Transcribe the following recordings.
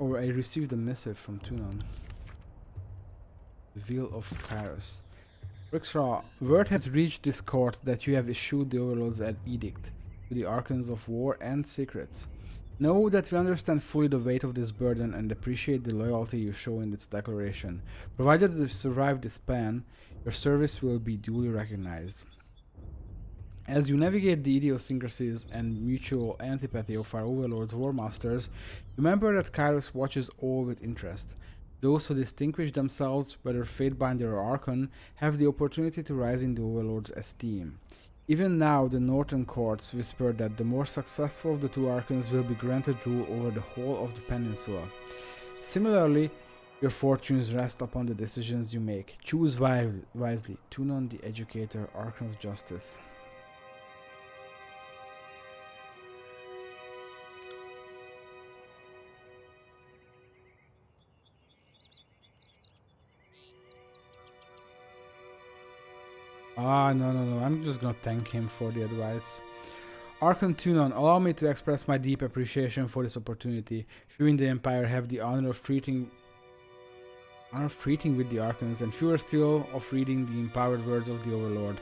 Or I received a missive from Tunon. The Wheel of Kairos. Rixra, word has reached this court that you have issued the Overlord's edict to the Archons of War and Secrets. Know that we understand fully the weight of this burden and appreciate the loyalty you show in its declaration. Provided you survive this pan, your service will be duly recognized. As you navigate the idiosyncrasies and mutual antipathy of our overlords' warmasters, remember that Kairos watches all with interest. Those who distinguish themselves, whether Fatebinder or Archon, have the opportunity to rise in the overlord's esteem. Even now, the northern courts whisper that the more successful of the two Archons will be granted rule over the whole of the peninsula. Similarly, your fortunes rest upon the decisions you make. Choose wisely. Tunon the Educator, Archon of Justice. No. I'm just gonna thank him for the advice. Archon Tunon, allow me to express my deep appreciation for this opportunity. Few in the Empire have the honor of treating with the Archons, and fewer still of reading the empowered words of the Overlord.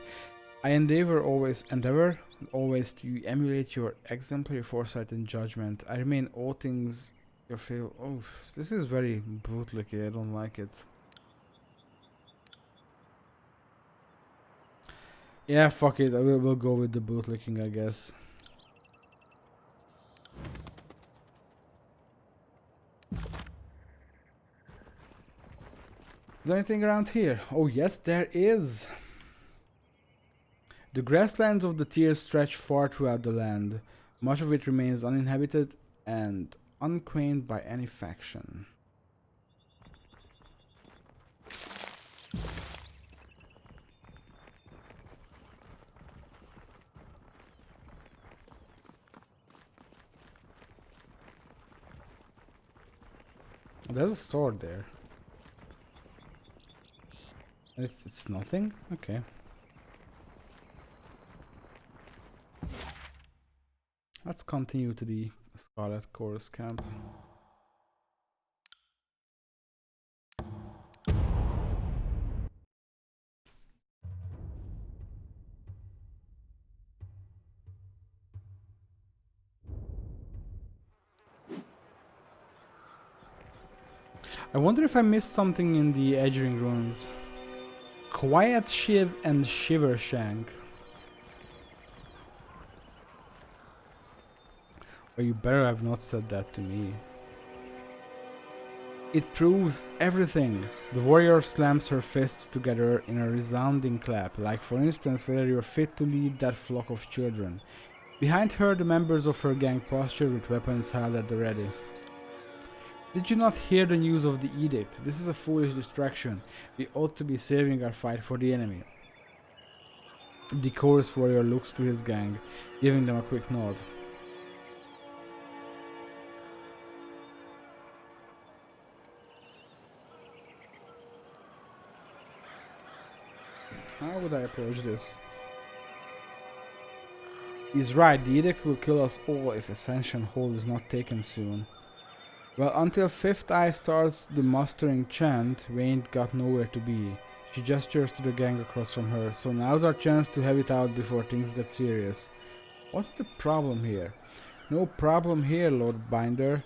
I endeavor always to emulate your exemplary foresight and judgment. I remain all things your favor. Oh, this is very bootlicky. I don't like it. Yeah, fuck it. We'll go with the bootlicking, I guess. Is there anything around here? Oh yes, there is. The grasslands of the Tiers stretch far throughout the land. Much of it remains uninhabited and unclaimed by any faction. There's a sword there. It's nothing? Okay. Let's continue to the Scarlet Chorus camp. I wonder if I missed something in the Edgering ruins. Quiet Shiv and Shiver Shank. Well, you better have not said that to me. It proves everything. The warrior slams her fists together in a resounding clap, like for instance whether you're fit to lead that flock of children. Behind her, the members of her gang posture with weapons held at the ready. Did you not hear the news of the edict? This is a foolish distraction. We ought to be saving our fight for the enemy. The chorus warrior looks to his gang, giving them a quick nod. How would I approach this? He's right, the edict will kill us all if Ascension Hall is not taken soon. Well, until Fifth Eye starts the mustering chant, we ain't got nowhere to be. She gestures to the gang across from her, so now's our chance to have it out before things get serious. What's the problem here? No problem here, Lord Binder.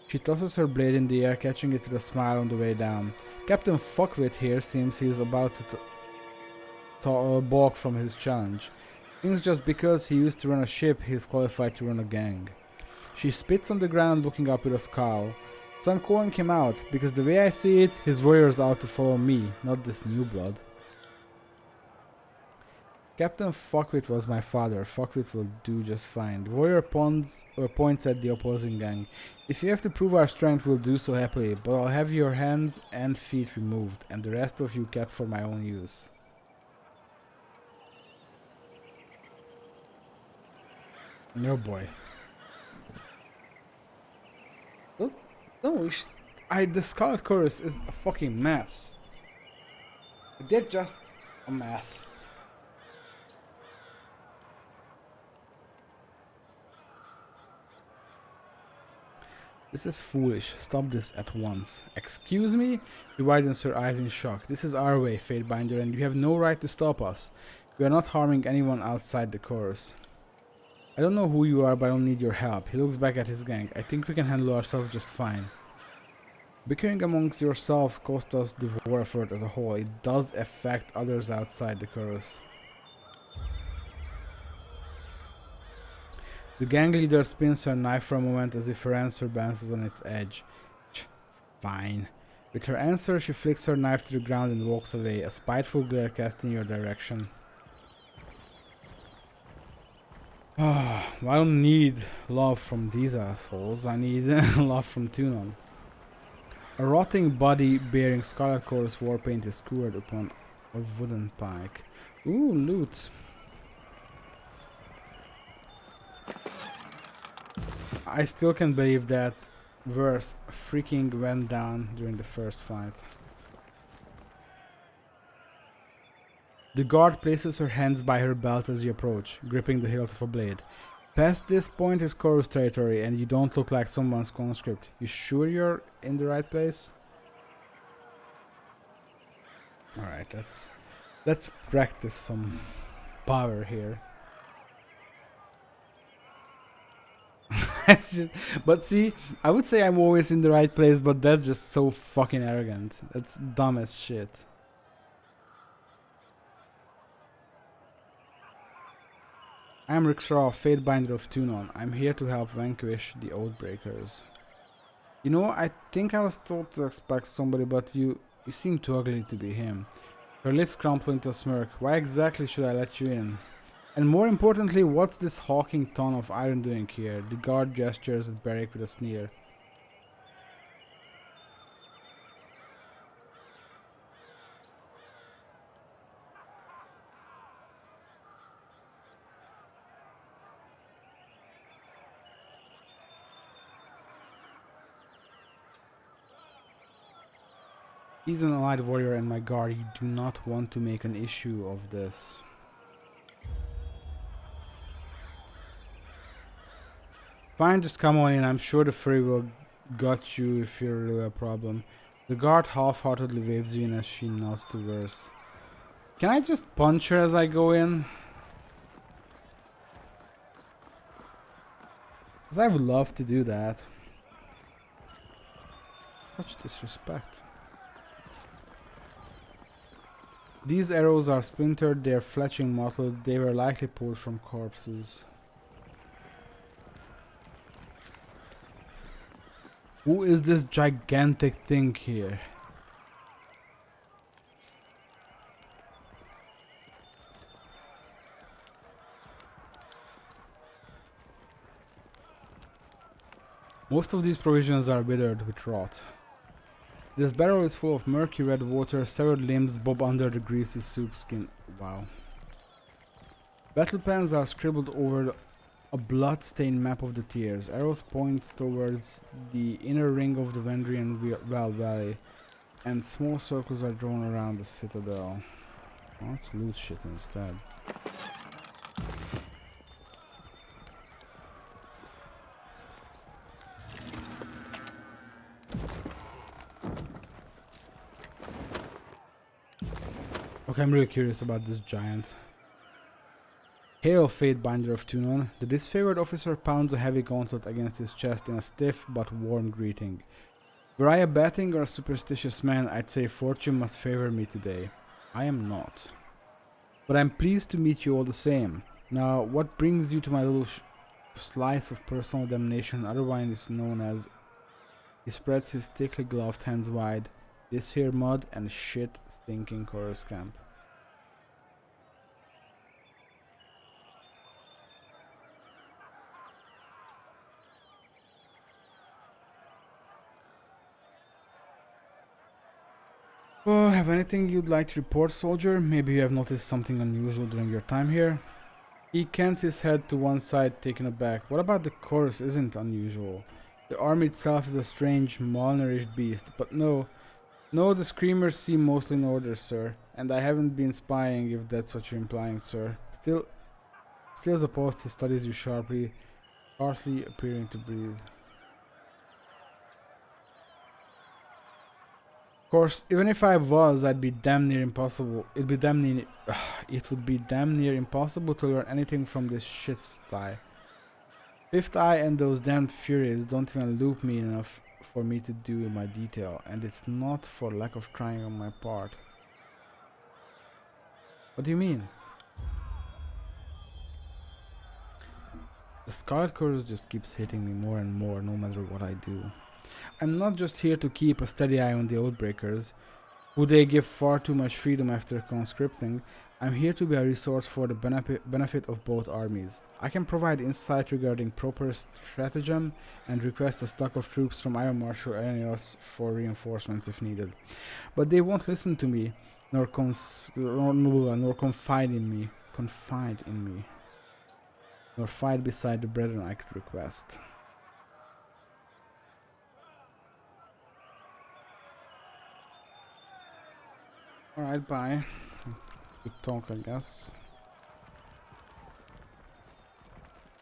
She tosses her blade in the air, catching it with a smile on the way down. Captain Fuckwit here seems he's about to balk from his challenge. Thinks just because he used to run a ship, he's qualified to run a gang. She spits on the ground, looking up with a scowl. So I'm calling him out, because the way I see it, his warriors are out to follow me, not this new blood. Captain Fuckwit was my father. Fuckwit will do just fine. The warrior points at the opposing gang. If you have to prove our strength, we'll do so happily, but I'll have your hands and feet removed, and the rest of you kept for my own use. No boy. No, the Scarlet Chorus is a fucking mess. They're just a mess. This is foolish. Stop this at once. Excuse me? She widens her eyes in shock. This is our way, Fatebinder, and you have no right to stop us. We are not harming anyone outside the chorus. I don't know who you are, but I don't need your help. He looks back at his gang. I think we can handle ourselves just fine. Bickering amongst yourselves cost us the war effort as a whole. It does affect others outside the chorus. The gang leader spins her knife for a moment as if her answer bounces on its edge. Fine. With her answer, she flicks her knife to the ground and walks away, a spiteful glare cast in your direction. I don't need love from these assholes. I need love from Tunon. A rotting body bearing Scarlet Chorus war paint is skewered upon a wooden pike. Ooh, loot. I still can't believe that verse freaking went down during the first fight. The guard places her hands by her belt as you approach, gripping the hilt of a blade. Past this point is chorus territory, and you don't look like someone's conscript. You sure you're in the right place? Alright, let's practice some power here. But see, I would say I'm always in the right place, but that's just so fucking arrogant. That's dumb as shit. I'm Rixra, Fatebinder of Tunon. I'm here to help vanquish the Oathbreakers. You know, I think I was told to expect somebody, but you seem too ugly to be him. Her lips crumple into a smirk. Why exactly should I let you in? And more importantly, what's this hawking ton of iron doing here? The guard gestures at Beric with a sneer. He's an allied warrior and my guard. You do not want to make an issue of this. Fine, just come on in. I'm sure the furry will gut you if you're really a problem. The guard half-heartedly waves you in as she nods to Verse. Can I just punch her as I go in? Because I would love to do that. Such disrespect. These arrows are splintered, they are fletching mottled, they were likely pulled from corpses. Who is this gigantic thing here? Most of these provisions are withered with rot. This barrel is full of murky red water, severed limbs bob under the greasy soup skin. Wow. Battle plans are scribbled over a blood-stained map of the Tears. Arrows point towards the inner ring of the Vendrian Valley, and small circles are drawn around the citadel. Let's loot shit instead. Okay, I'm really curious about this giant. Hail, Fatebinder of Tunon. The disfavored officer pounds a heavy gauntlet against his chest in a stiff but warm greeting. Were I a betting or a superstitious man, I'd say fortune must favor me today. I am not. But I'm pleased to meet you all the same. Now, what brings you to my little slice of personal damnation, otherwise known as... He spreads his thickly gloved hands wide. This here mud and shit stinking chorus camp. Oh, have anything you'd like to report, soldier? Maybe you have noticed something unusual during your time here? He cants his head to one side, taken aback. What about the chorus isn't unusual? The army itself is a strange, malnourished beast, but no, the screamers seem mostly in order, sir. And I haven't been spying, if that's what you're implying, sir. Still as opposed, he studies you sharply, scarcely appearing to breathe. Course, even if I was, I'd be damn near impossible. It'd be damn near. It would be damn near impossible to learn anything from this shit sty. Fifth Eye and those damned Furies don't even loop me enough for me to do my detail, and it's not for lack of trying on my part. What do you mean? The Scarlet Curse just keeps hitting me more and more no matter what I do. I'm not just here to keep a steady eye on the Oathbreakers, who they give far too much freedom after conscripting. I'm here to be a resource for the benefit of both armies. I can provide insight regarding proper stratagem and request a stock of troops from Iron Marshal Arrhenius for reinforcements if needed. But they won't listen to me, nor confide in me, nor fight beside the brethren I could request. Alright, bye. Good talk, I guess.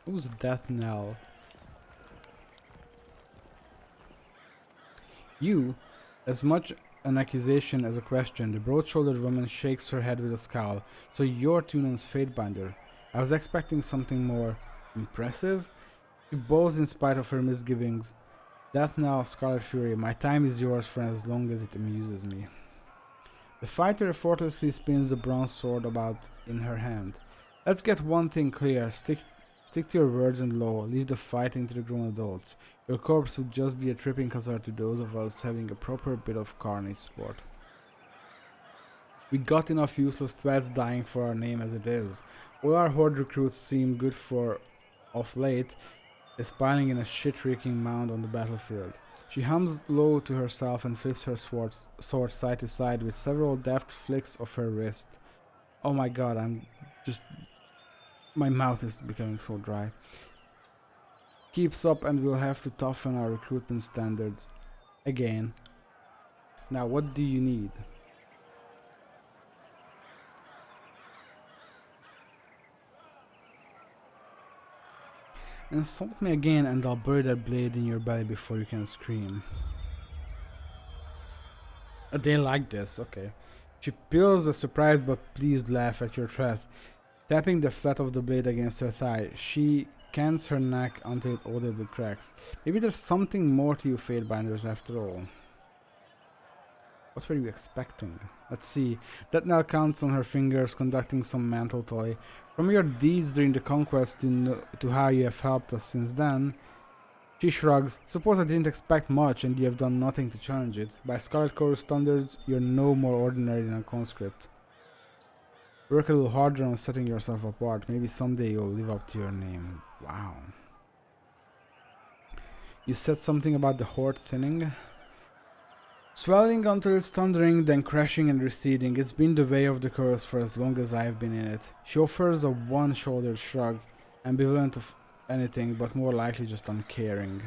Who's that Nell? You, as much an accusation as a question. The broad-shouldered woman shakes her head with a scowl. So you're Tunan's Fatebinder. I was expecting something more impressive. She bows in spite of her misgivings. That now, Scarlet Fury, my time is yours for as long as it amuses me. The fighter effortlessly spins the bronze sword about in her hand. Let's get one thing clear. Stick to your words and law. Leave the fighting to the grown adults. Your corpse would just be a tripping hazard to those of us having a proper bit of carnage sport. We got enough useless twats dying for our name as it is. All our horde recruits seem good for of late is piling in a shit-reeking mound on the battlefield. She hums low to herself and flips her sword side to side with several deft flicks of her wrist. Oh my god, my mouth is becoming so dry. Keeps up and we'll have to toughen our recruitment standards. Again. Now what do you need? Insult me again and I'll bury that blade in your belly before you can scream. They like this, okay. She peels a surprised but pleased laugh at your threat. Tapping the flat of the blade against her thigh, she cants her neck until it audibly cracks. Maybe there's something more to you Fatebinders after all. What were you expecting? Let's see. That now counts on her fingers, conducting some mental toy. From your deeds during the conquest to how you have helped us since then. She shrugs. Suppose I didn't expect much and you have done nothing to challenge it. By Scarlet Chorus standards, you're no more ordinary than a conscript. Work a little harder on setting yourself apart. Maybe someday you'll live up to your name. Wow. You said something about the horde thinning? Swelling until it's thundering, then crashing and receding. It's been the way of the curse for as long as I've been in it. She offers a one-shouldered shrug, ambivalent of anything, but more likely just uncaring.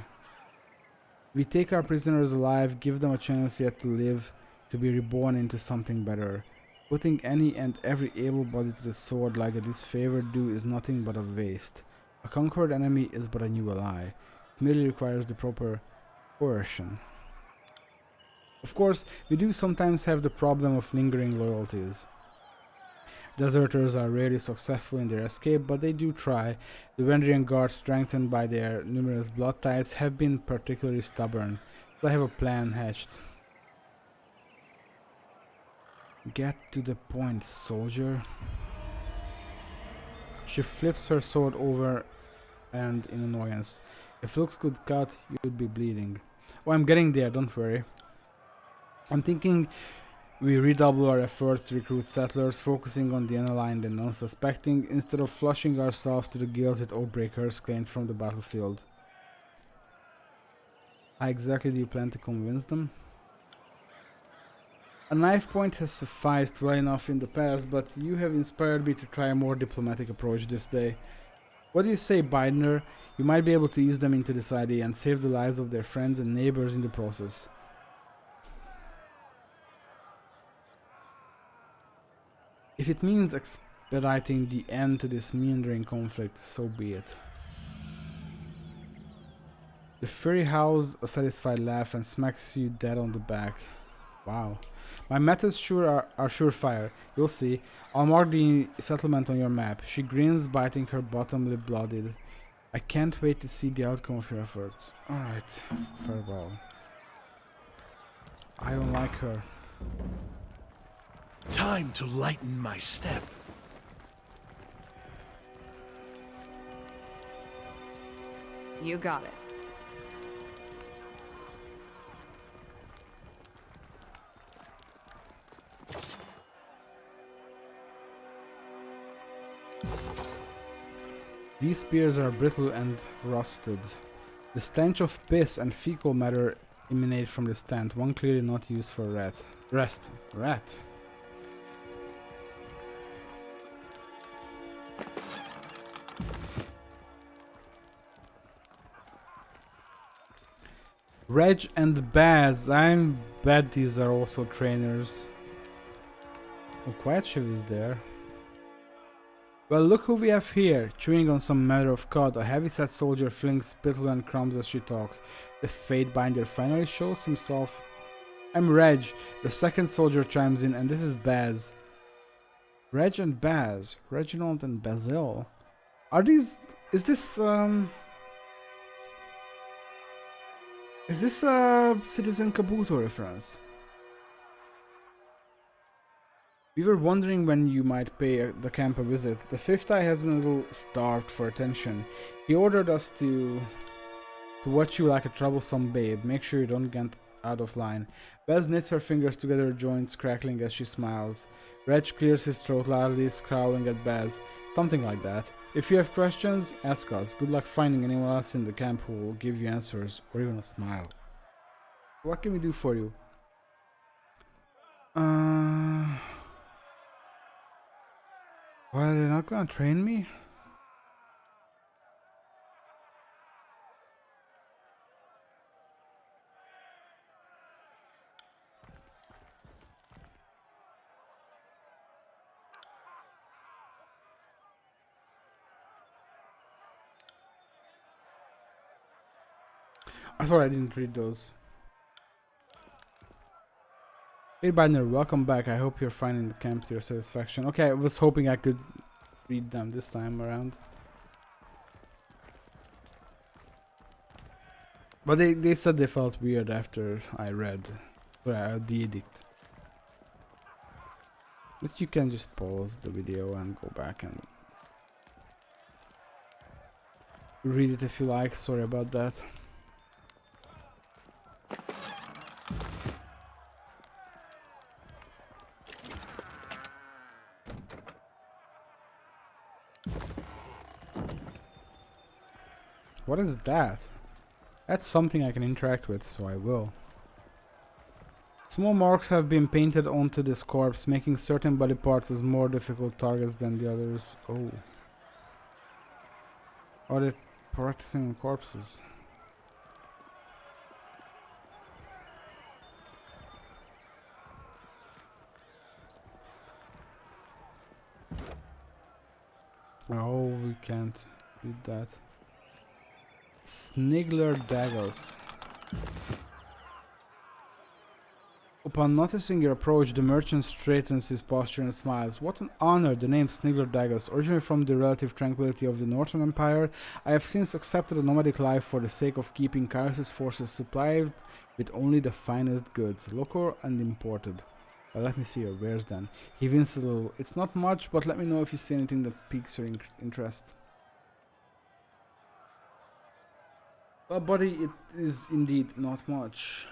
We take our prisoners alive, give them a chance yet to live, to be reborn into something better. Putting any and every able-body to the sword like the disfavored do is nothing but a waste. A conquered enemy is but a new ally. It merely requires the proper coercion. Of course, we do sometimes have the problem of lingering loyalties. Deserters are rarely successful in their escape, but they do try. The Vendrian Guard, strengthened by their numerous blood ties, have been particularly stubborn. So I have a plan hatched. Get to the point, soldier. She flips her sword over and in annoyance. If looks could cut, you'd be bleeding. Oh, I'm getting there, don't worry. I'm thinking we redouble our efforts to recruit settlers, focusing on the unaligned and unsuspecting, instead of flushing ourselves to the gills with Oathbreakers claimed from the battlefield. How exactly do you plan to convince them? A knife point has sufficed well enough in the past, but you have inspired me to try a more diplomatic approach this day. What do you say, Binder? You might be able to ease them into this idea and save the lives of their friends and neighbors in the process. If it means expediting the end to this meandering conflict, so be it. The Fury howls a satisfied laugh and smacks you dead on the back. Wow. My methods are surefire. You'll see. I'll mark the settlement on your map. She grins, biting her bottom lip bloodied. I can't wait to see the outcome of your efforts. Alright. Farewell. I don't like her. Time to lighten my step. You got it. These spears are brittle and rusted. The stench of piss and fecal matter emanate from the stand, one clearly not used for rest. Rat. Reg and Baz. I bet these are also trainers. Oh, Quetshiv is there. Well, look who we have here, chewing on some matter of cod. A heavy-set soldier flings spittle and crumbs as she talks. The Fatebinder finally shows himself. I'm Reg. The second soldier chimes in, and this is Baz. Reg and Baz. Reginald and Basil. Are these... Is this a Citizen Kabuto reference? We were wondering when you might pay the camp a visit. The fifth eye has been a little starved for attention. He ordered us to watch you like a troublesome babe. Make sure you don't get out of line. Baz knits her fingers together, joints crackling as she smiles. Reg clears his throat loudly, scowling at Baz. Something like that. If you have questions, ask us. Good luck finding anyone else in the camp who will give you answers, or even a smile. What can we do for you? Why are they not gonna train me? I thought I didn't read those. Hey Bidner, welcome back. I hope you're finding the camp to your satisfaction. Okay, I was hoping I could read them this time around. But they said they felt weird after I read the edict. But you can just pause the video and go back and read it if you like. Sorry about that. What is that? That's something I can interact with, so I will. Small marks have been painted onto this corpse, making certain body parts as more difficult targets than the others. Oh. Are they practicing on corpses? Oh, we can't read that. Snigler daggers. Upon noticing your approach, the merchant straightens his posture and smiles. What an honor! The name Snigler daggers, originally from the relative tranquility of the Northern Empire, I have since accepted a nomadic life for the sake of keeping Kairos' forces supplied with only the finest goods, local and imported. Well, let me see your wares then. He winces a little. It's not much, but let me know if you see anything that piques your interest. Well, buddy, it is indeed not much.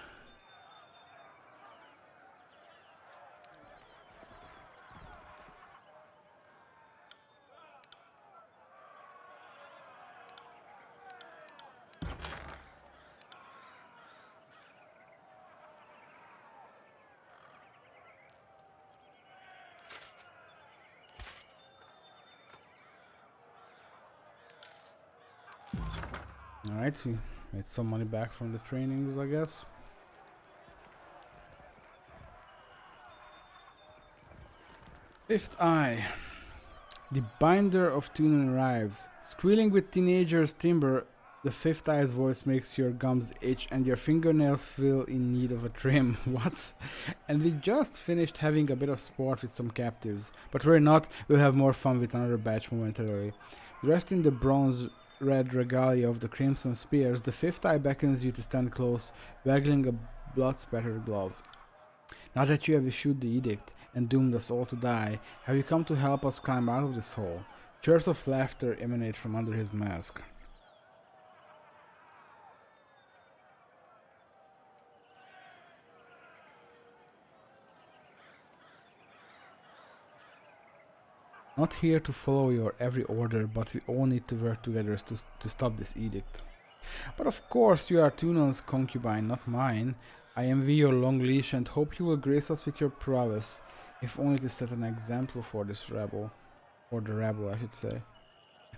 Alright, we made some money back from the trainings, I guess. Fifth Eye. The binder of Tunen arrives. Squealing with teenagers' timber The fifth eye's voice makes your gums itch and your fingernails feel in need of a trim. What? And we just finished having a bit of sport with some captives. But worry not, we'll have more fun with another batch momentarily. Dressed in the bronze red regalia of the Crimson Spears, the fifth eye beckons you to stand close, waggling a blood-spattered glove. Now that you have issued the edict and doomed us all to die, have you come to help us climb out of this hole? Chirps of laughter emanate from under his mask. Not here to follow your every order, but we all need to work together to stop this edict. But of course you are Tunan's concubine, not mine. I envy your long leash and hope you will grace us with your prowess, if only to set an example for this rebel. Or the rebel, I should say.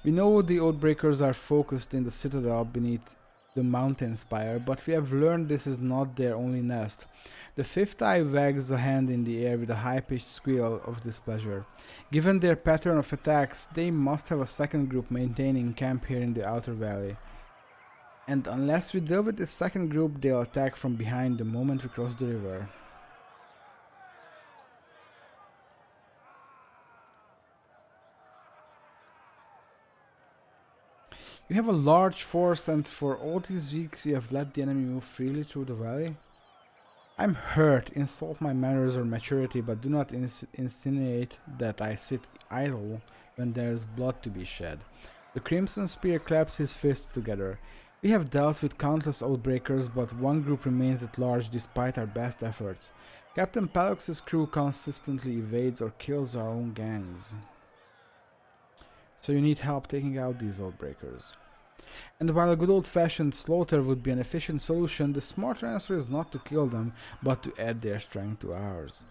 We know the Oathbreakers are focused in the citadel beneath the mountain spire, but we have learned this is not their only nest. The fifth eye wags a hand in the air with a high-pitched squeal of displeasure. Given their pattern of attacks, they must have a second group maintaining camp here in the outer valley. And unless we deal with this second group, they'll attack from behind the moment we cross the river. You have a large force, and for all these weeks you have let the enemy move freely through the valley? I'm hurt. Insult my manners or maturity, but do not insinuate that I sit idle when there is blood to be shed. The Crimson Spear claps his fists together. We have dealt with countless Oathbreakers, but one group remains at large despite our best efforts. Captain Pallox's crew consistently evades or kills our own gangs. So you need help taking out these Oathbreakers. And while a good old-fashioned slaughter would be an efficient solution, the smarter answer is not to kill them, but to add their strength to ours.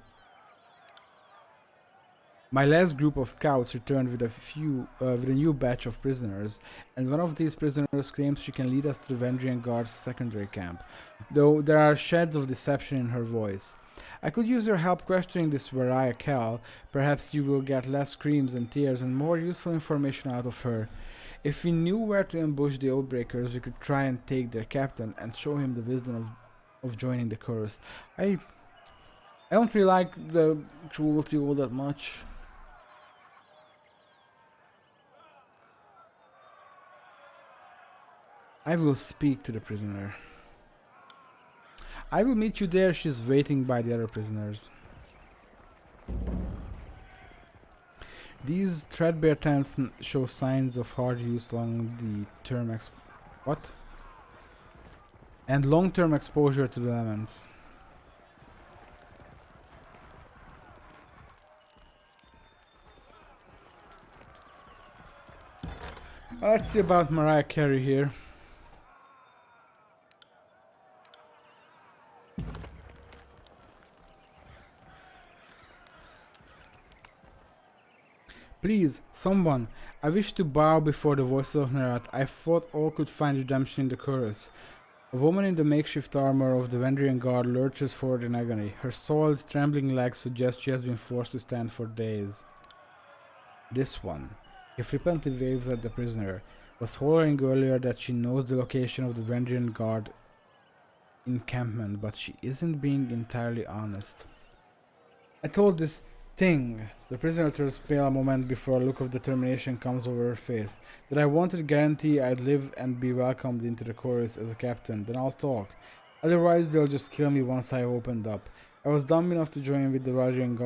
My last group of scouts returned with a new batch of prisoners, and one of these prisoners claims she can lead us to the Vendrian Guard's secondary camp, though there are shades of deception in her voice. I could use your help questioning this Mariah Cal. Perhaps you will get less screams and tears and more useful information out of her. If we knew where to ambush the Oathbreakers, we could try and take their captain and show him the wisdom of joining the curse. I don't really like the cruelty all that much. I will speak to the prisoner. I will meet you there. She's waiting by the other prisoners. These threadbare tents show signs of hard use along the term and long-term exposure to the elements. Let's see about Mariah Carey here. Please, someone. I wish to bow before the voices of Nerat. I thought all could find redemption in the chorus. A woman in the makeshift armor of the Vendrian Guard lurches forward in agony. Her soiled, trembling legs suggest she has been forced to stand for days. This one, he flippantly waves at the prisoner, was hollering earlier that she knows the location of the Vendrian Guard encampment, but she isn't being entirely honest. I told this thing. The prisoner turns pale a moment before a look of determination comes over her face. That I wanted to guarantee I'd live and be welcomed into the chorus as a captain, then I'll talk. Otherwise they'll just kill me once I opened up. I was dumb enough to join with the Vendrian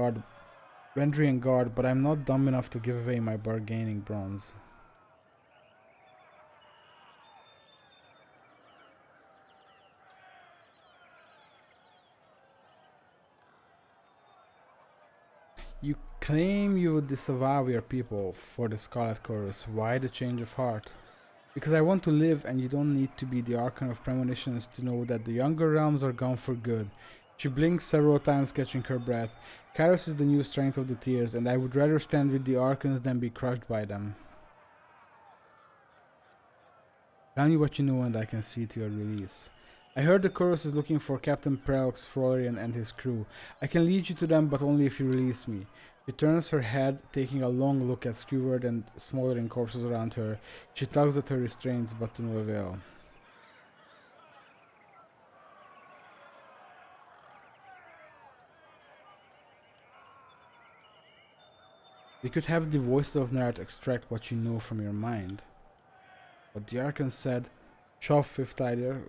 Guard, but I'm not dumb enough to give away my bargaining bronze. You claim you would disavow your people for the Scarlet Chorus. Why the change of heart? Because I want to live, and you don't need to be the Archon of Premonitions to know that the younger realms are gone for good. She blinks several times, catching her breath. Kairos is the new strength of the Tears, and I would rather stand with the Archons than be crushed by them. Tell me what you know and I can see to your release. I heard the chorus is looking for Captain Prelx Frolian and his crew. I can lead you to them, but only if you release me. She turns her head, taking a long look at skewered and smoldering corpses around her. She tugs at her restraints, but to no avail. We could have the voices of Narat extract what you know from your mind. But the Archon said, shove fifth eye there.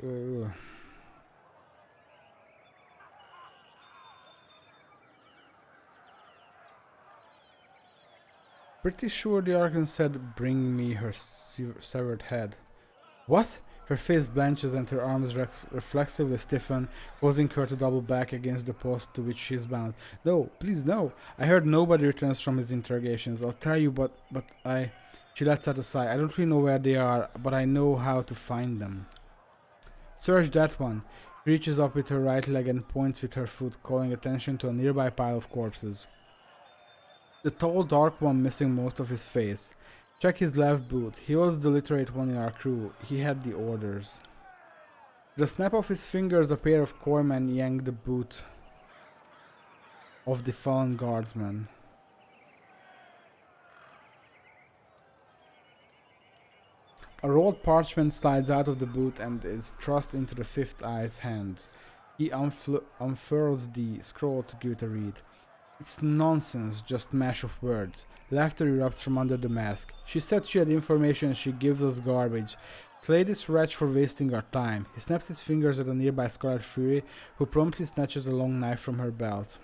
Pretty sure the Archon said, bring me her severed head. What? Her face blanches and her arms reflexively stiffen, causing her to double back against the post to which she is bound. No, please no. I heard nobody returns from his interrogations. I'll tell you, but I... She lets out a sigh. I don't really know where they are, but I know how to find them. Search that one. She reaches up with her right leg and points with her foot, calling attention to a nearby pile of corpses. The tall, dark one missing most of his face. Check his left boot. He was the literate one in our crew. He had the orders. With a snap of his fingers, a pair of corpsmen yanked the boot of the fallen guardsman. A rolled parchment slides out of the boot and is thrust into the fifth eye's hands. He unfurls the scroll to give it a read. It's nonsense, just mash of words. Laughter erupts from under the mask. She said she had information, she gives us garbage. Slay this wretch for wasting our time. He snaps his fingers at a nearby Scarlet Fury, who promptly snatches a long knife from her belt.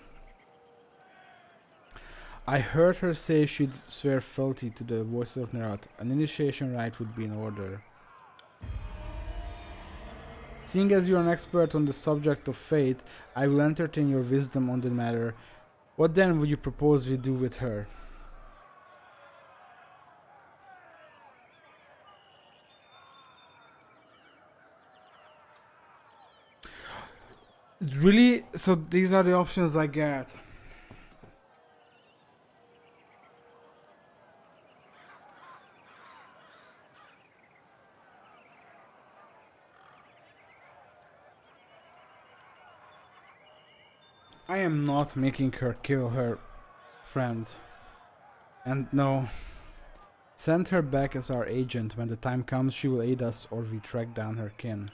I heard her say she'd swear fealty to the voices of Nerat. An initiation rite would be in order. Seeing as you're an expert on the subject of fate, I will entertain your wisdom on the matter. What then would you propose we do with her? Really? So these are the options I get. I am not making her kill her friends. And no. Send her back as our agent. When the time comes, she will aid us or we track down her kin.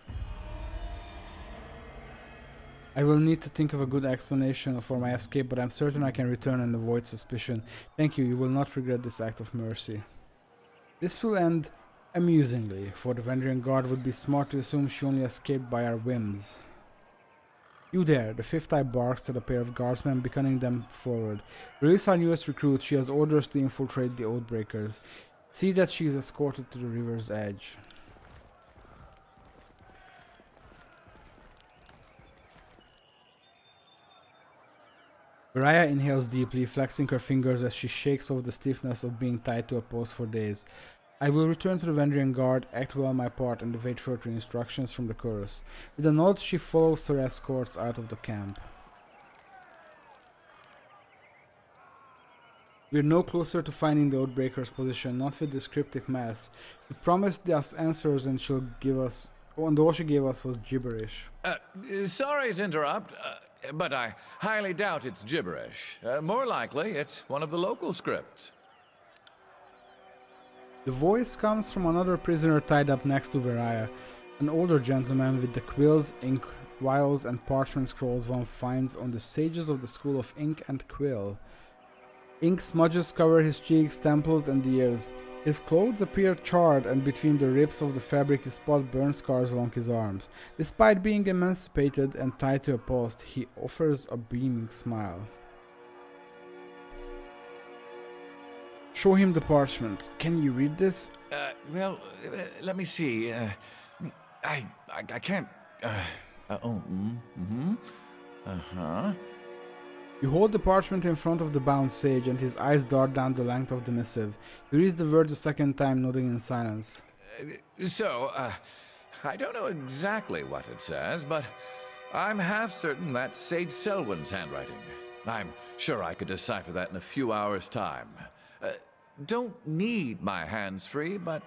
I will need to think of a good explanation for my escape, but I'm certain I can return and avoid suspicion. Thank you, you will not regret this act of mercy. This will end amusingly, for the Wandering Guard would be smart to assume she only escaped by our whims. You there, the fifth eye barks at a pair of guardsmen, beckoning them forward. Release our newest recruit, she has orders to infiltrate the Oathbreakers. See that she is escorted to the river's edge. Raya inhales deeply, flexing her fingers as she shakes off the stiffness of being tied to a post for days. I will return to the Wandering Guard, act well my part, and await further instructions from the chorus. With a nod, she follows her escorts out of the camp. We are no closer to finding the Oathbreaker's position, not with this cryptic mass. She promised us answers and she'll give us... Oh, and all she gave us was gibberish. Sorry to interrupt, but I highly doubt it's gibberish. More likely, it's one of the local scripts. The voice comes from another prisoner tied up next to Veraya, an older gentleman with the quills, ink, vials, and parchment scrolls one finds on the sages of the school of ink and quill. Ink smudges cover his cheeks, temples, and ears. His clothes appear charred, and between the rips of the fabric is spot burn scars along his arms. Despite being emancipated and tied to a post, he offers a beaming smile. Show him the parchment. Can you read this? Well, let me see. I can't. You hold the parchment in front of the bound sage, and his eyes dart down the length of the missive. He reads the words a second time, nodding in silence. I don't know exactly what it says, but I'm half certain that's Sage Selwyn's handwriting. I'm sure I could decipher that in a few hours' time. Don't need my hands free, but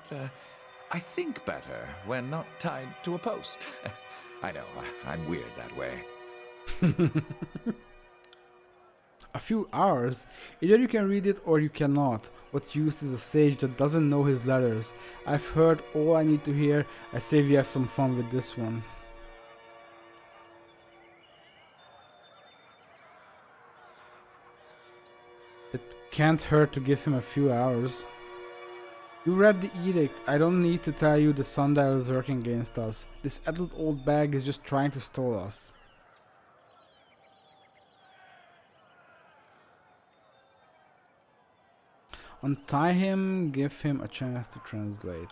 I think better when not tied to a post. I know, I'm weird that way. A few hours? Either you can read it or you cannot. What use is a sage that doesn't know his letters? I've heard all I need to hear. I say we have some fun with this one. It can't hurt to give him a few hours. You read the edict. I don't need to tell you the sundial is working against us. This adult old bag is just trying to stall us. Untie him, give him a chance to translate.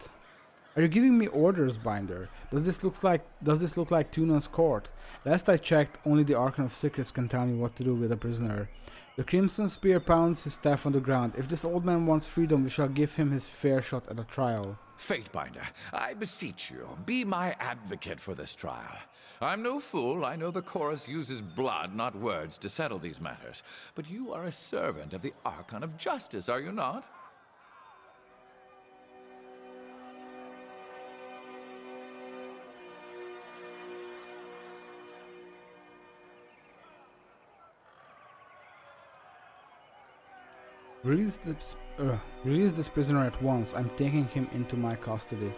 Are you giving me orders, Binder? Does this look like Tunan's court? Last I checked, only the Archon of Secrets can tell me what to do with a prisoner. The Crimson Spear pounds his staff on the ground. If this old man wants freedom, we shall give him his fair shot at a trial. Fatebinder, I beseech you, be my advocate for this trial. I'm no fool. I know the chorus uses blood, not words, to settle these matters. But you are a servant of the Archon of Justice, are you not? Release this prisoner at once. I'm taking him into my custody.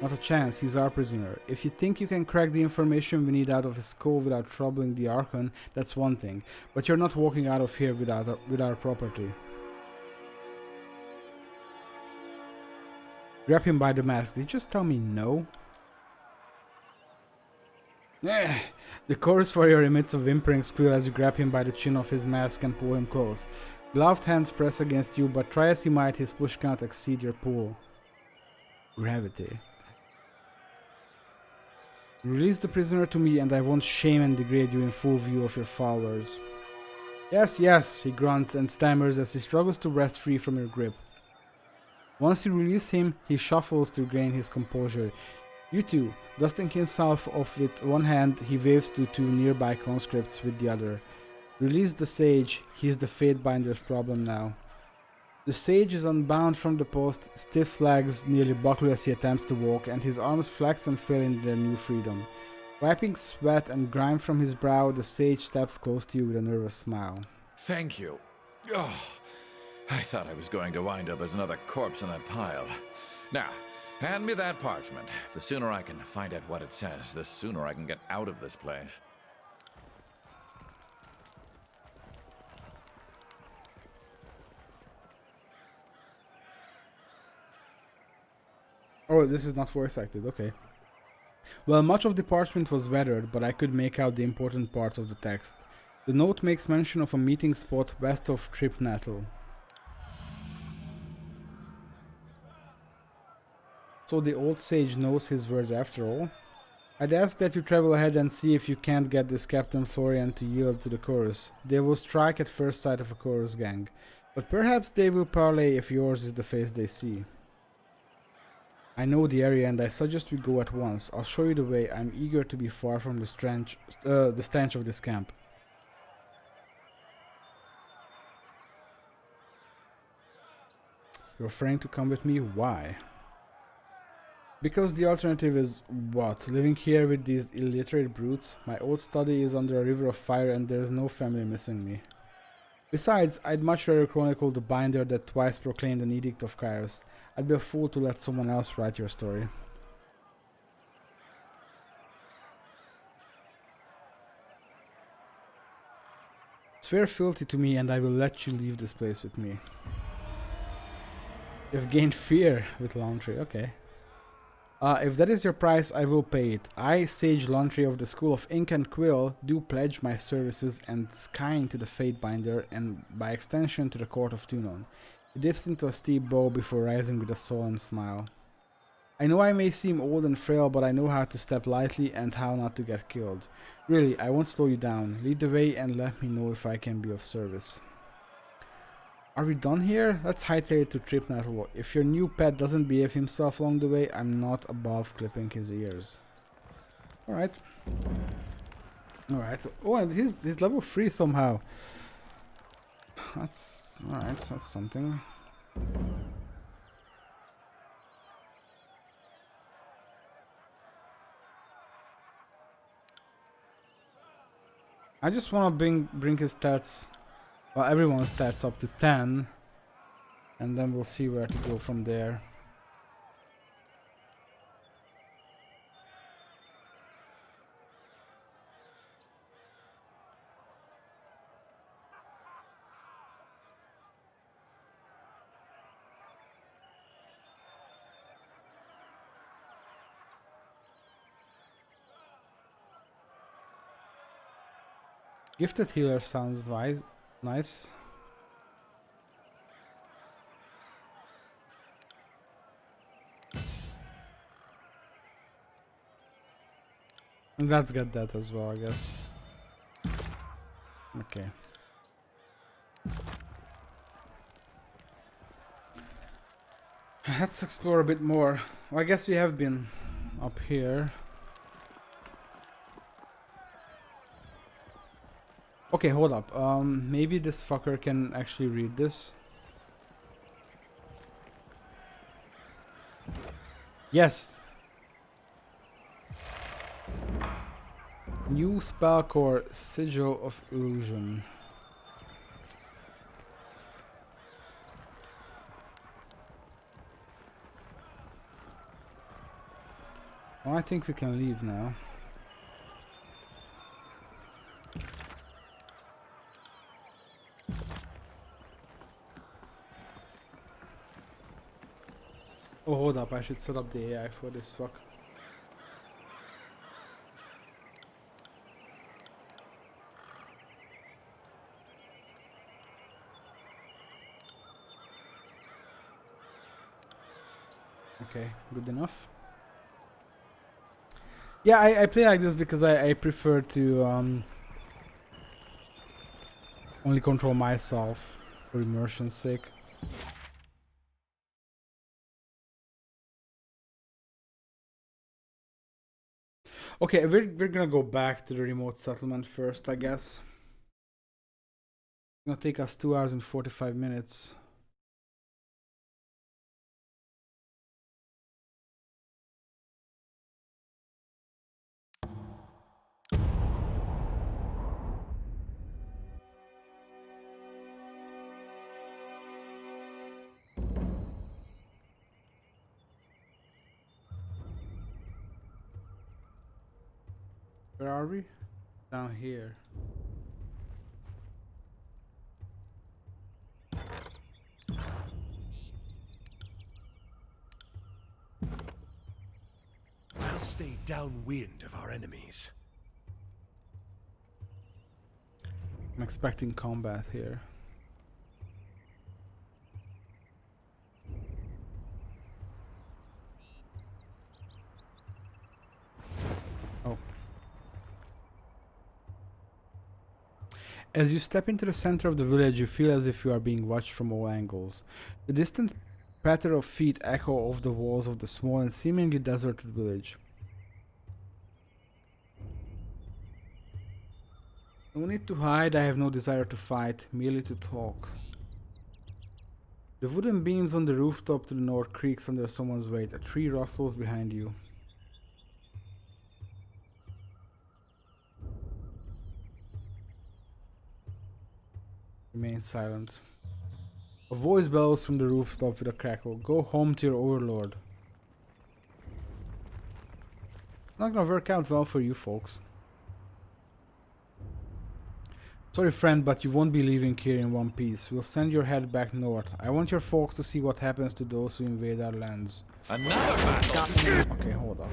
Not a chance, he's our prisoner. If you think you can crack the information we need out of his skull without troubling the Archon, that's one thing. But you're not walking out of here with our property. Grab him by the mask. Did you just tell me no? The chorus warrior emits a whimpering squeal as you grab him by the chin of his mask and pull him close. Gloved hands press against you, but try as you might, his push cannot exceed your pull. Gravity. Release the prisoner to me and I won't shame and degrade you in full view of your followers. Yes, yes, he grunts and stammers as he struggles to wrest free from your grip. Once you release him, he shuffles to regain his composure. You two, dusting himself off with one hand, he waves to two nearby conscripts with the other. Release the sage, he is the Fatebinder's problem now. The sage is unbound from the post, stiff legs nearly buckle as he attempts to walk, and his arms flex and fill in their new freedom. Wiping sweat and grime from his brow, the sage steps close to you with a nervous smile. Thank you. Oh, I thought I was going to wind up as another corpse in that pile. Now, hand me that parchment. The sooner I can find out what it says, the sooner I can get out of this place. Oh, this is not voice acted, okay. Well, much of the parchment was weathered, but I could make out the important parts of the text. The note makes mention of a meeting spot west of Tripnatal. So the old sage knows his words after all. I'd ask that you travel ahead and see if you can't get this Captain Florian to yield to the chorus. They will strike at first sight of a chorus gang, but perhaps they will parley if yours is the face they see. I know the area and I suggest we go at once. I'll show you the way. I'm eager to be far from the stench of this camp. You're offering to come with me? Why? Because the alternative is what? Living here with these illiterate brutes? My old study is under a river of fire and there's no family missing me. Besides, I'd much rather chronicle the binder that twice proclaimed an edict of Kairos. I'd be a fool to let someone else write your story. Swear fealty to me and I will let you leave this place with me. You've gained fear with Laundry, okay. If that is your price, I will pay it. I, Sage Laundry of the School of Ink and Quill, do pledge my services and skying to the Fatebinder and by extension to the Court of Tunon. He dips into a steep bow before rising with a solemn smile. I know I may seem old and frail, but I know how to step lightly and how not to get killed. Really, I won't slow you down. Lead the way and let me know if I can be of service. Are we done here? Let's hightail it to Tripnatal. If your new pet doesn't behave himself along the way, I'm not above clipping his ears. Alright. Alright. Oh, and he's level 3 somehow. That's... alright, that's something. I just want to bring his stats Well, everyone stats up to 10. And then we'll see where to go from there. Gifted healer sounds nice. And let's get that as well, I guess. Okay. Let's explore a bit more. Well, I guess we have been up here. Okay, hold up. Maybe this fucker can actually read this. Yes. New spell core, Sigil of Illusion. Well, I think we can leave now. Oh, hold up, I should set up the AI for this fuck. Okay, good enough. Yeah, I play like this because I prefer to only control myself for immersion's sake. Okay, we're gonna go back to the remote settlement first, I guess. It's gonna take us 2 hours and 45 minutes. Where are we? Down here. I'll stay downwind of our enemies. I'm expecting combat here. Oh. As you step into the center of the village, you feel as if you are being watched from all angles. The distant patter of feet echo off the walls of the small and seemingly deserted village. No need to hide, I have no desire to fight, merely to talk. The wooden beams on the rooftop to the north creaks under someone's weight. A tree rustles behind you. Remain silent. A voice bellows from the rooftop with a crackle. Go home to your overlord. Not gonna work out well for you folks. Sorry friend, but you won't be leaving here in one piece. We'll send your head back north. I want your folks to see what happens to those who invade our lands. Another battle! Okay, hold on.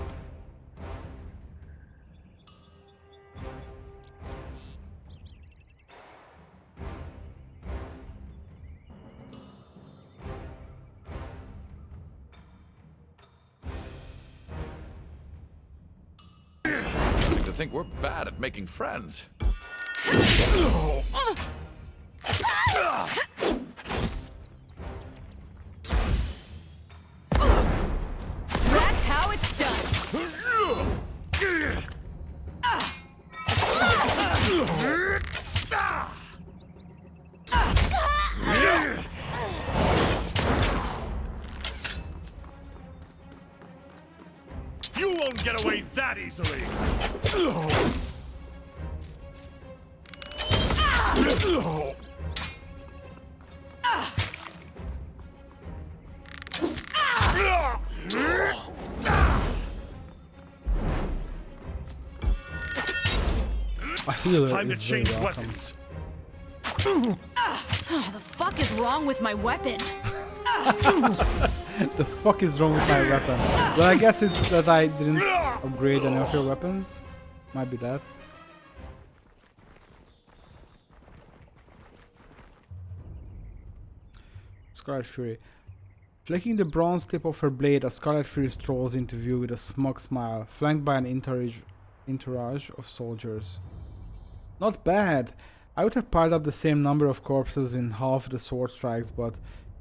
To think we're bad at making friends. That's how it's done. You won't get away that easily! healer Time to is very change welcome. weapons. Oh, the fuck is wrong with my weapon? The fuck is wrong with my weapon? Well, I guess it's that I didn't upgrade any of your weapons. Might be that. Scarlet Fury. Flicking the bronze tip of her blade, a Scarlet Fury strolls into view with a smug smile, flanked by an entourage of soldiers. Not bad. I would have piled up the same number of corpses in half the sword strikes, but,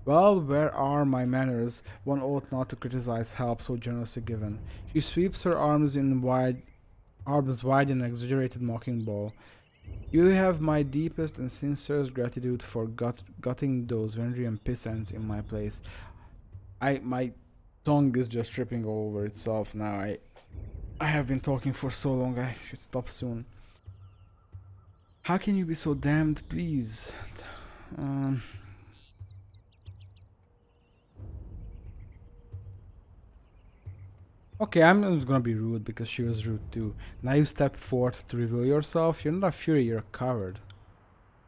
well, where are my manners? One ought not to criticize help so generously given. She sweeps her arms wide in an exaggerated mocking bow. You have my deepest and sincerest gratitude for gutting those Vendrian peasants in my place. My tongue is just tripping over itself now. I have been talking for so long, I should stop soon. How can you be so damned pleased? Okay, I'm just gonna be rude because she was rude too. Now you step forth to reveal yourself. You're not a fury, you're a coward.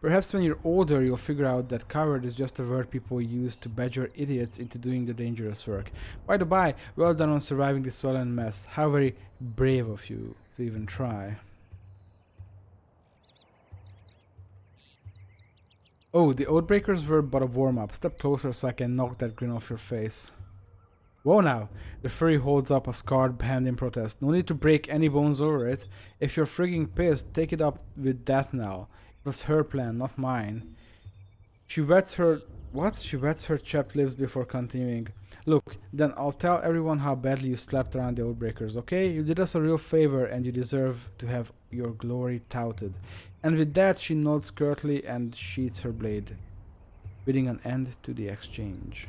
Perhaps when you're older, you'll figure out that coward is just a word people use to badger idiots into doing the dangerous work. By the by, well done on surviving this violent mess. How very brave of you to even try. Oh, the Oathbreakers were but a warm-up. Step closer so I can knock that grin off your face. Whoa now! The furry holds up a scarred hand in protest. No need to break any bones over it. If you're frigging pissed, take it up with that now. It was her plan, not mine. She wets her... What? She wets her chapped lips before continuing. Look, then I'll tell everyone how badly you slapped around the Oathbreakers, okay? You did us a real favor and you deserve to have your glory touted. And with that, she nods curtly and sheathes her blade, bidding an end to the exchange.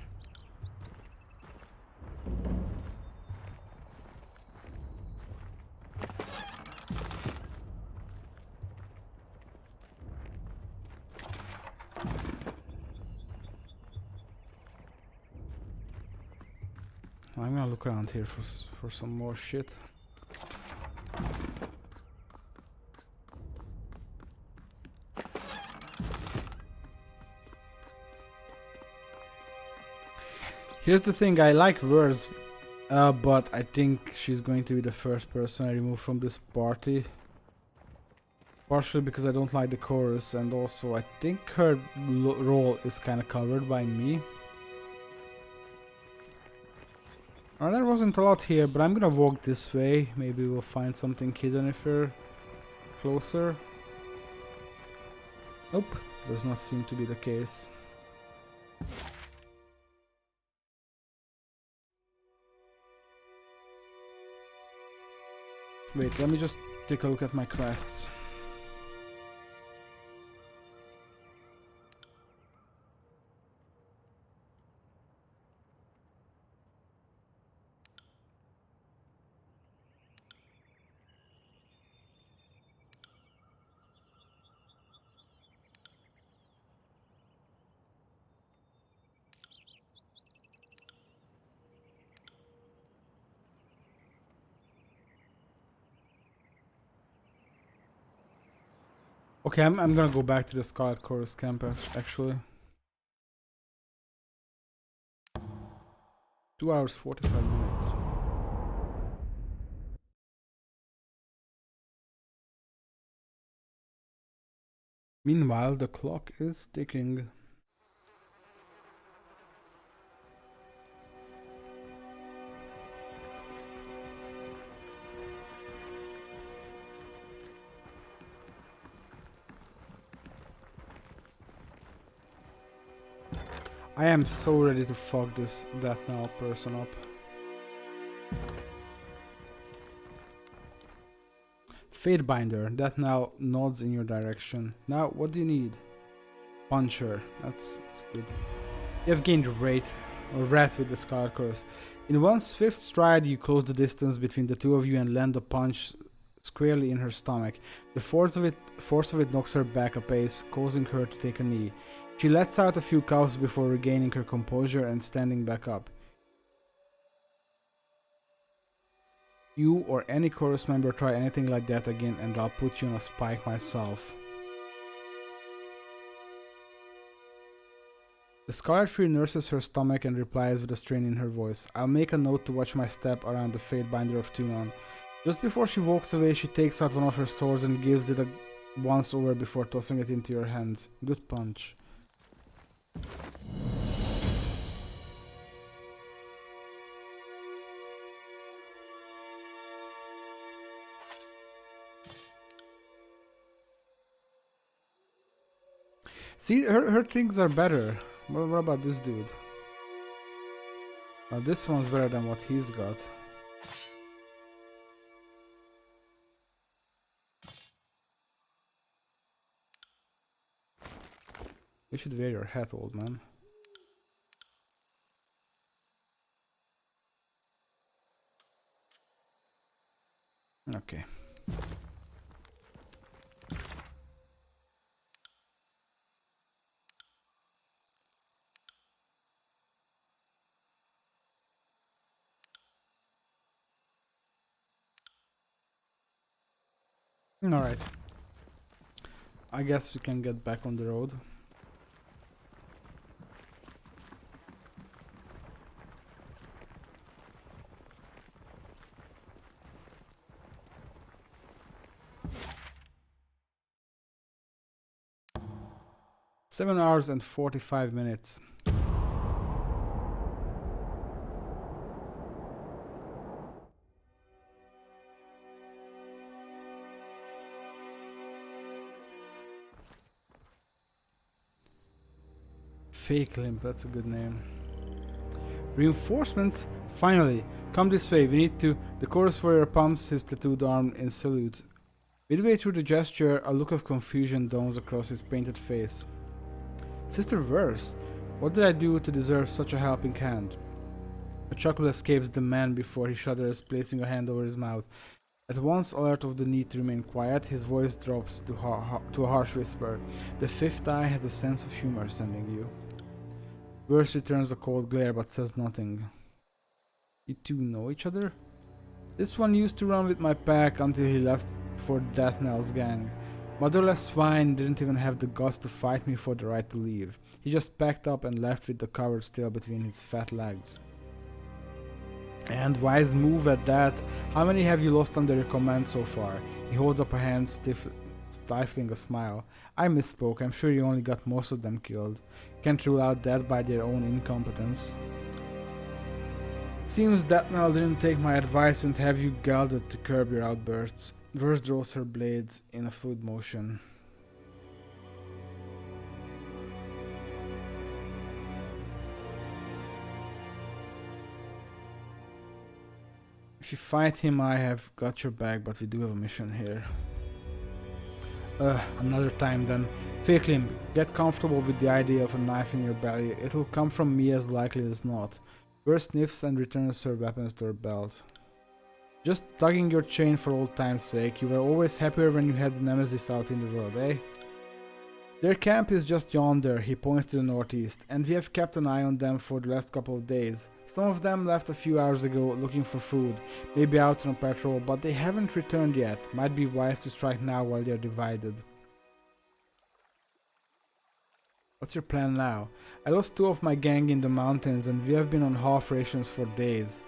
I'm gonna look around here for some more shit. Here's the thing, I like Verse, but I think she's going to be the first person I remove from this party. Partially because I don't like the chorus, and also I think her role is kind of covered by me. There wasn't a lot here, but I'm gonna walk this way. Maybe we'll find something hidden if we're closer. Nope, does not seem to be the case. Wait, let me just take a look at my quests. Okay, I'm gonna go back to the Scarlet Chorus camp actually. 2 hours 45 minutes. Meanwhile, the clock is ticking. I am so ready to fuck this Death Knell person up. Fatebinder, Death Knell nods in your direction. Now, what do you need? Puncher, that's good. You have gained Wraith with the Scarlet Curse. In one swift stride, you close the distance between the two of you and land a punch squarely in her stomach. The force of it knocks her back a pace, causing her to take a knee. She lets out a few coughs before regaining her composure and standing back up. You or any chorus member try anything like that again and I'll put you on a spike myself. The Scarlet Fury nurses her stomach and replies with a strain in her voice. I'll make a note to watch my step around the Fate Binder of Tunon. Just before she walks away, she takes out one of her swords and gives it a once over before tossing it into your hands. Good punch. See, her things are better. What about this dude? This one's better than what he's got. You should wear your hat, old man. Okay. Alright. I guess we can get back on the road. Seven hours and 45 minutes. Fake Limp, that's a good name. Reinforcements? Finally! Come this way, we need to... The chorus warrior pumps his tattooed arm in salute. Midway through the gesture, a look of confusion dawns across his painted face. Sister Verse, what did I do to deserve such a helping hand? A chuckle escapes the man before he shudders, placing a hand over his mouth. At once alert of the need to remain quiet, his voice drops to a harsh whisper. The fifth eye has a sense of humor sending you. Verse returns a cold glare but says nothing. You two know each other? This one used to run with my pack until he left for Deathnell's gang. Motherless swine didn't even have the guts to fight me for the right to leave. He just packed up and left with the covered tail between his fat legs. And wise move at that. How many have you lost under your command so far? He holds up a hand, stifling a smile. I misspoke, I'm sure you only got most of them killed. Can't rule out that by their own incompetence. Seems Deathnell didn't take my advice and have you gelded to curb your outbursts. Verse draws her blades in a fluid motion. If you fight him, I have got your back, but we do have a mission here. Another time then. Fake Limb, get comfortable with the idea of a knife in your belly. It'll come from me as likely as not. Verse sniffs and returns her weapons to her belt. Just tugging your chain for old time's sake. You were always happier when you had the Nemesis out in the world, eh? Their camp is just yonder, he points to the northeast, and we have kept an eye on them for the last couple of days. Some of them left a few hours ago looking for food, maybe out on a patrol, but they haven't returned yet. Might be wise to strike now while they're divided. What's your plan now? I lost 2 of my gang in the mountains and we have been on half rations for days.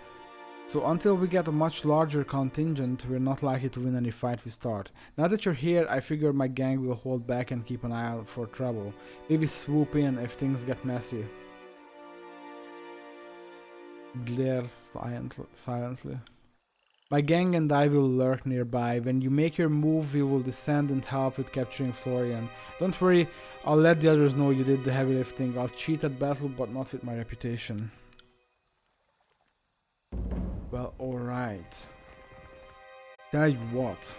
So until we get a much larger contingent, we're not likely to win any fight we start. Now that you're here, I figure my gang will hold back and keep an eye out for trouble. Maybe swoop in if things get messy. Glare silently. My gang and I will lurk nearby. When you make your move, we will descend and help with capturing Florian. Don't worry, I'll let the others know you did the heavy lifting. I'll cheat at battle, but not with my reputation. Well, alright. Tell you what.